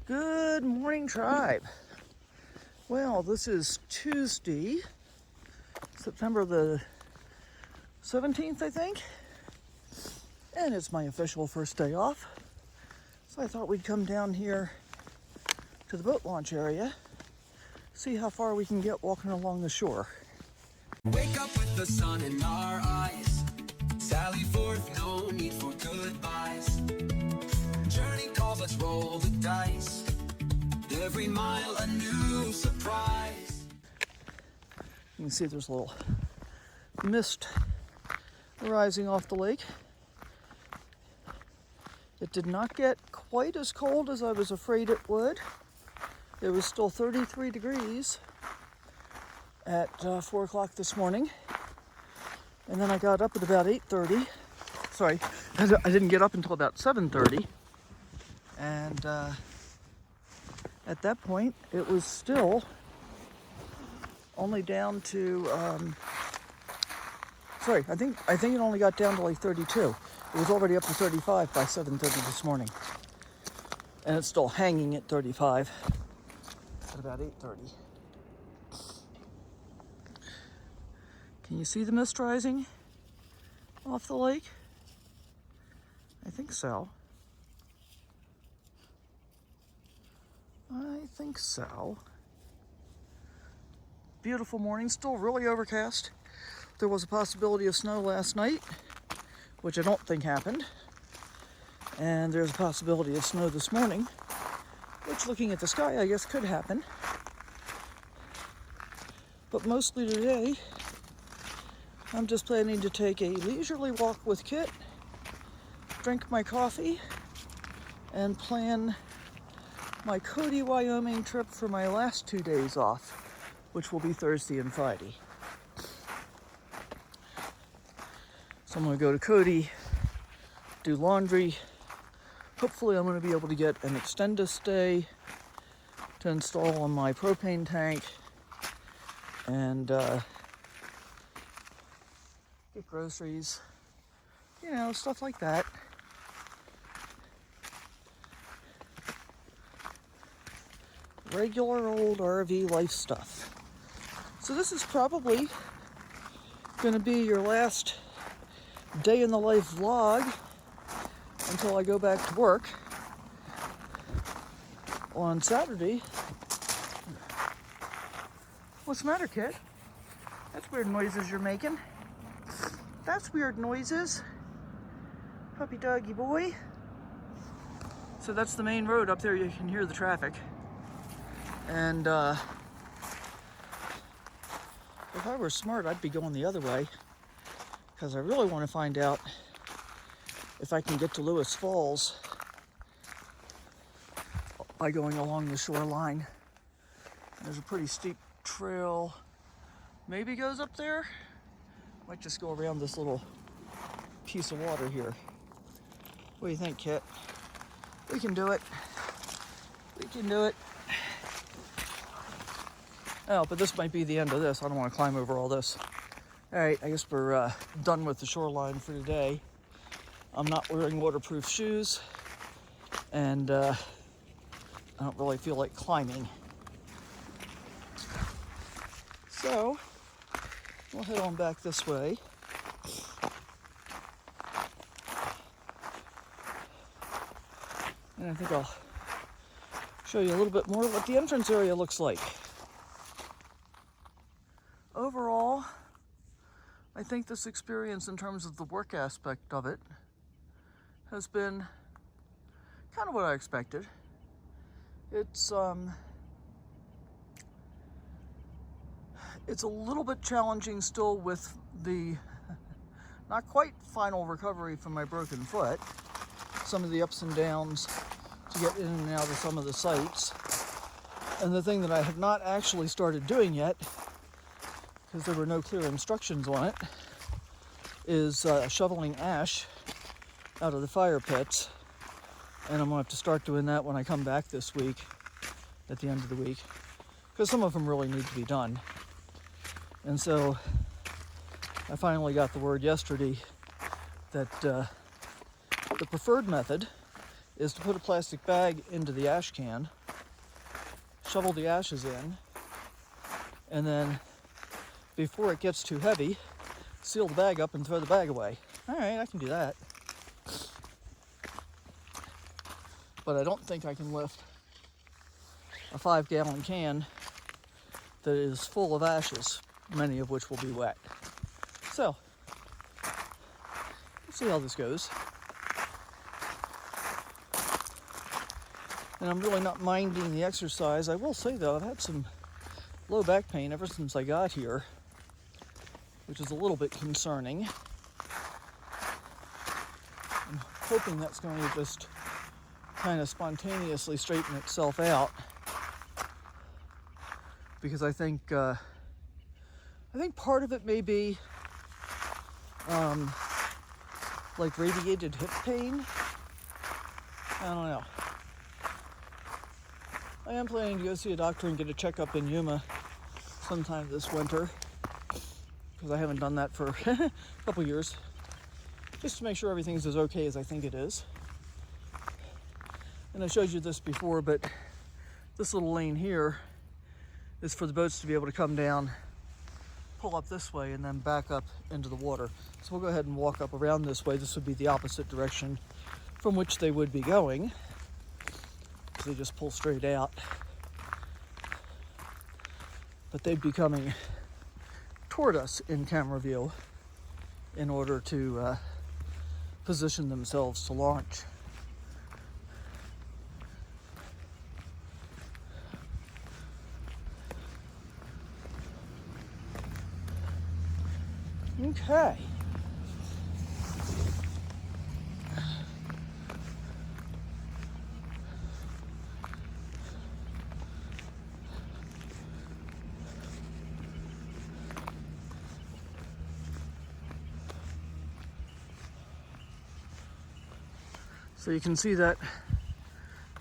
Good morning, tribe. Well, this is Tuesday, September the 17th, I think, and it's my official first day off. So I thought we'd come down here to the boat launch area, see how far we can get walking along the shore. Wake up with the sun in our eyes. Sally forth, no need for goodbyes. Journey calls, let's roll the dice. Every mile a new surprise. You can see there's a little mist rising off the lake. It did not get quite as cold as I was afraid it would. It was still 33 degrees at 4 o'clock this morning. And then I got up at about 8:30. Sorry, I didn't get up until about 7:30. And at that point, it was still only down to, I think it only got down to like 32. It was already up to 35 by 7:30 this morning. And it's still hanging at 35 at about 8:30. Can you see the mist rising off the lake? I think so. Beautiful morning, still really overcast. There was a possibility of snow last night, which I don't think happened. And there's a possibility of snow this morning, which, looking at the sky, I guess could happen. But mostly today, I'm just planning to take a leisurely walk with Kit, drink my coffee, and plan my Cody, Wyoming trip for my last 2 days off, which will be Thursday and Friday. So I'm going to go to Cody, do laundry. Hopefully I'm going to be able to get an extended stay to install on my propane tank and get groceries, stuff like that. Regular old RV life stuff. So this is probably going to be your last day in the life vlog until I go back to work on Saturday. What's the matter, Kit? That's weird noises you're making. That's weird noises. Puppy doggy boy. So that's the main road up there. You can hear the traffic. And if I were smart, I'd be going the other way, because I really want to find out if I can get to Lewis Falls by going along the shoreline. There's a pretty steep trail, maybe goes up there. Might just go around this little piece of water here. What do you think, Kit? We can do it. We can do it. Oh, but this might be the end of this. I don't want to climb over all this. All right, I guess we're done with the shoreline for today. I'm not wearing waterproof shoes, and I don't really feel like climbing. So we'll head on back this way. And I think I'll show you a little bit more what the entrance area looks like. Overall, I think this experience, in terms of the work aspect of it, has been kind of what I expected. It's a little bit challenging still with the not quite final recovery from my broken foot. Some of the ups and downs to get in and out of some of the sites. And the thing that I have not actually started doing yet, because there were no clear instructions on it, is shoveling ash out of the fire pits. And I'm going to have to start doing that when I come back this week, at the end of the week, because some of them really need to be done. And so I finally got the word yesterday that the preferred method is to put a plastic bag into the ash can, shovel the ashes in, and then before it gets too heavy, seal the bag up and throw the bag away. All right, I can do that. But I don't think I can lift a 5-gallon can that is full of ashes, many of which will be wet. So, we'll see how this goes. And I'm really not minding the exercise. I will say though, I've had some low back pain ever since I got here, which is a little bit concerning. I'm hoping that's going to just kind of spontaneously straighten itself out, because I think part of it may be like radiated hip pain. I don't know. I am planning to go see a doctor and get a checkup in Yuma sometime this winter, because I haven't done that for a couple years, just to make sure everything's as okay as I think it is. And I showed you this before, but this little lane here is for the boats to be able to come down, pull up this way, and then back up into the water. So we'll go ahead and walk up around this way. This would be the opposite direction from which they would be going, because they just pull straight out. But they'd be coming toward us in camera view in order to position themselves to launch. Okay. So you can see that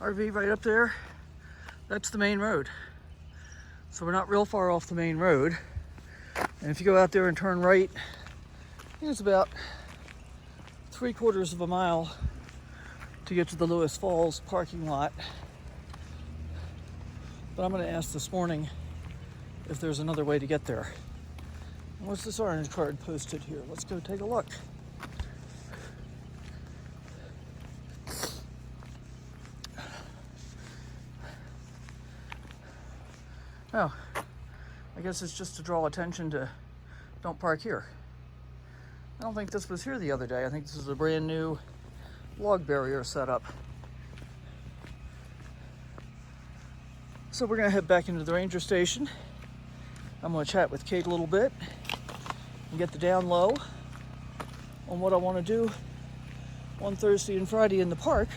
RV right up there. That's the main road. So we're not real far off the main road. And if you go out there and turn right, I think it's about 3/4 of a mile to get to the Lewis Falls parking lot. But I'm going to ask this morning if there's another way to get there. And what's this orange card posted here? Let's go take a look. Oh, I guess it's just to draw attention to don't park here. I don't think this was here the other day. I think this is a brand new log barrier setup. So we're gonna head back into the ranger station. I'm gonna chat with Kate a little bit and get the down low on what I wanna do on Thursday and Friday in the park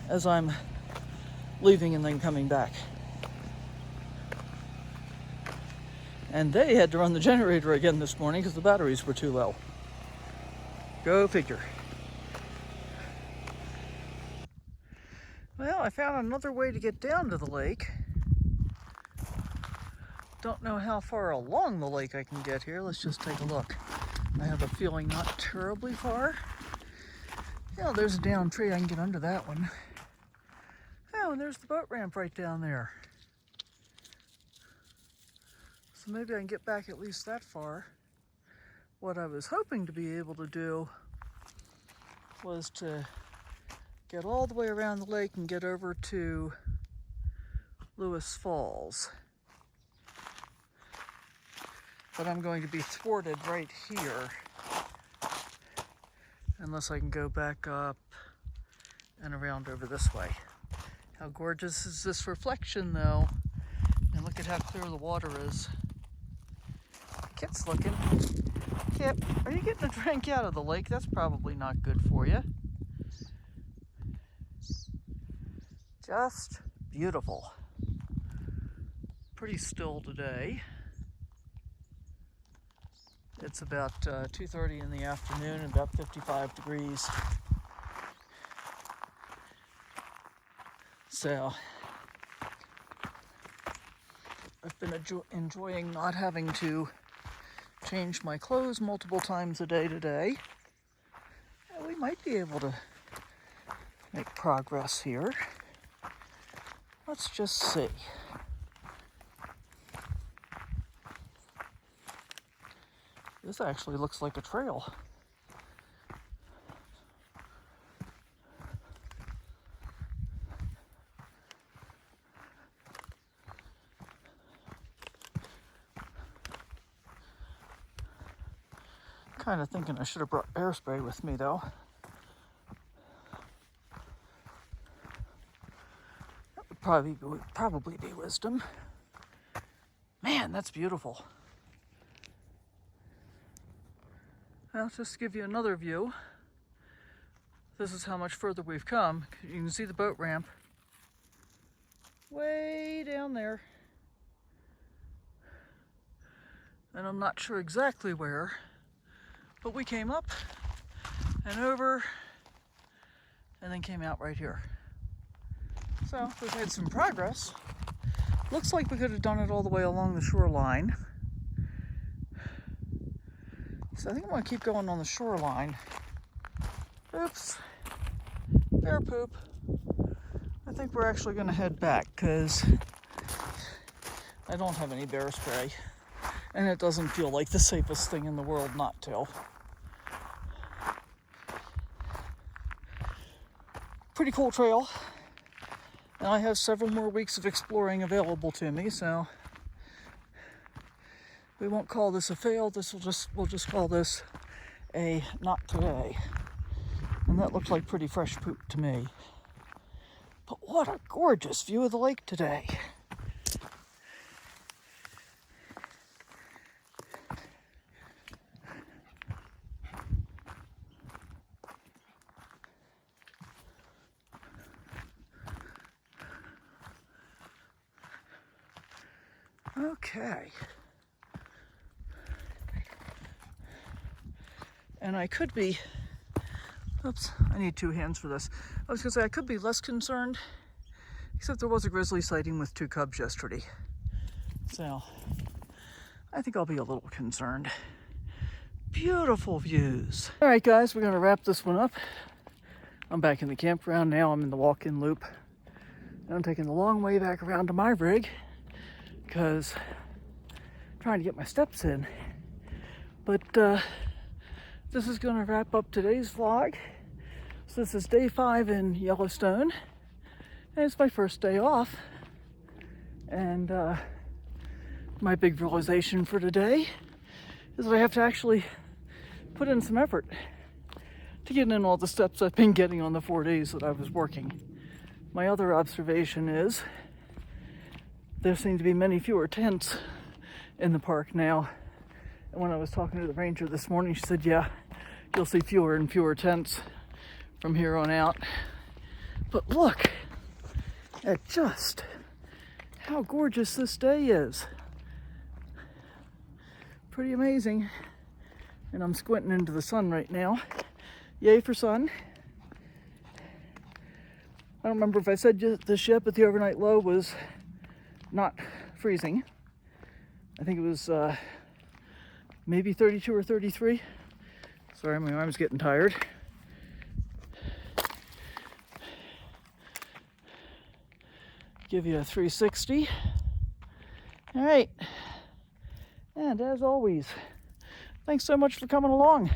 as I'm leaving and then coming back. And they had to run the generator again this morning because the batteries were too low. Go figure. Well, I found another way to get down to the lake. Don't know how far along the lake I can get here. Let's just take a look. I have a feeling not terribly far. Yeah, there's a down tree. I can get under that one. Oh, and there's the boat ramp right down there. So maybe I can get back at least that far. What I was hoping to be able to do was to get all the way around the lake and get over to Lewis Falls. But I'm going to be thwarted right here unless I can go back up and around over this way. How gorgeous is this reflection though? And look at how clear the water is. Kit's looking. Kit, are you getting a drink out of the lake? That's probably not good for you. Just beautiful. Pretty still today. It's about 2:30 in the afternoon and about 55 degrees. So I've been enjoying not having to change my clothes multiple times a day today. And we might be able to make progress here. Let's just see. This actually looks like a trail. Kind of thinking I should have brought bear spray with me though. That would probably be wisdom. Man, that's beautiful. I'll just give you another view. This is how much further we've come. You can see the boat ramp way down there. And I'm not sure exactly where, but we came up and over and then came out right here. So we've made some progress. Looks like we could have done it all the way along the shoreline. So I think I'm gonna keep going on the shoreline. Oops, bear poop. I think we're actually gonna head back because I don't have any bear spray. And it doesn't feel like the safest thing in the world not to. Pretty cool trail. And I have several more weeks of exploring available to me, so we won't call this a fail. We'll just call this a not today. And that looks like pretty fresh poop to me. But what a gorgeous view of the lake today. Okay. And I could be, oops, I need two hands for this. I was gonna say I could be less concerned, except there was a grizzly sighting with 2 cubs yesterday. So I think I'll be a little concerned. Beautiful views. All right, guys, we're gonna wrap this one up. I'm back in the campground now. I'm in the walk-in loop. And I'm taking the long way back around to my rig because I'm trying to get my steps in. But this is going to wrap up today's vlog. So this is day 5 in Yellowstone, and it's my first day off. And my big realization for today is that I have to actually put in some effort to get in all the steps I've been getting on the 4 days that I was working. My other observation is there seem to be many fewer tents in the park now. And when I was talking to the ranger this morning, she said, yeah, you'll see fewer and fewer tents from here on out. But look at just how gorgeous this day is. Pretty amazing. And I'm squinting into the sun right now. Yay for sun. I don't remember if I said this yet, but the overnight low was not freezing. I think it was maybe 32 or 33. Sorry, my arm's getting tired. Give you a 360. All right. And as always, thanks so much for coming along.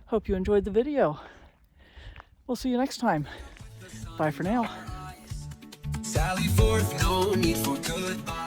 Hope you enjoyed the video. We'll see you next time. Bye for now. Sally forth, no need for goodbye.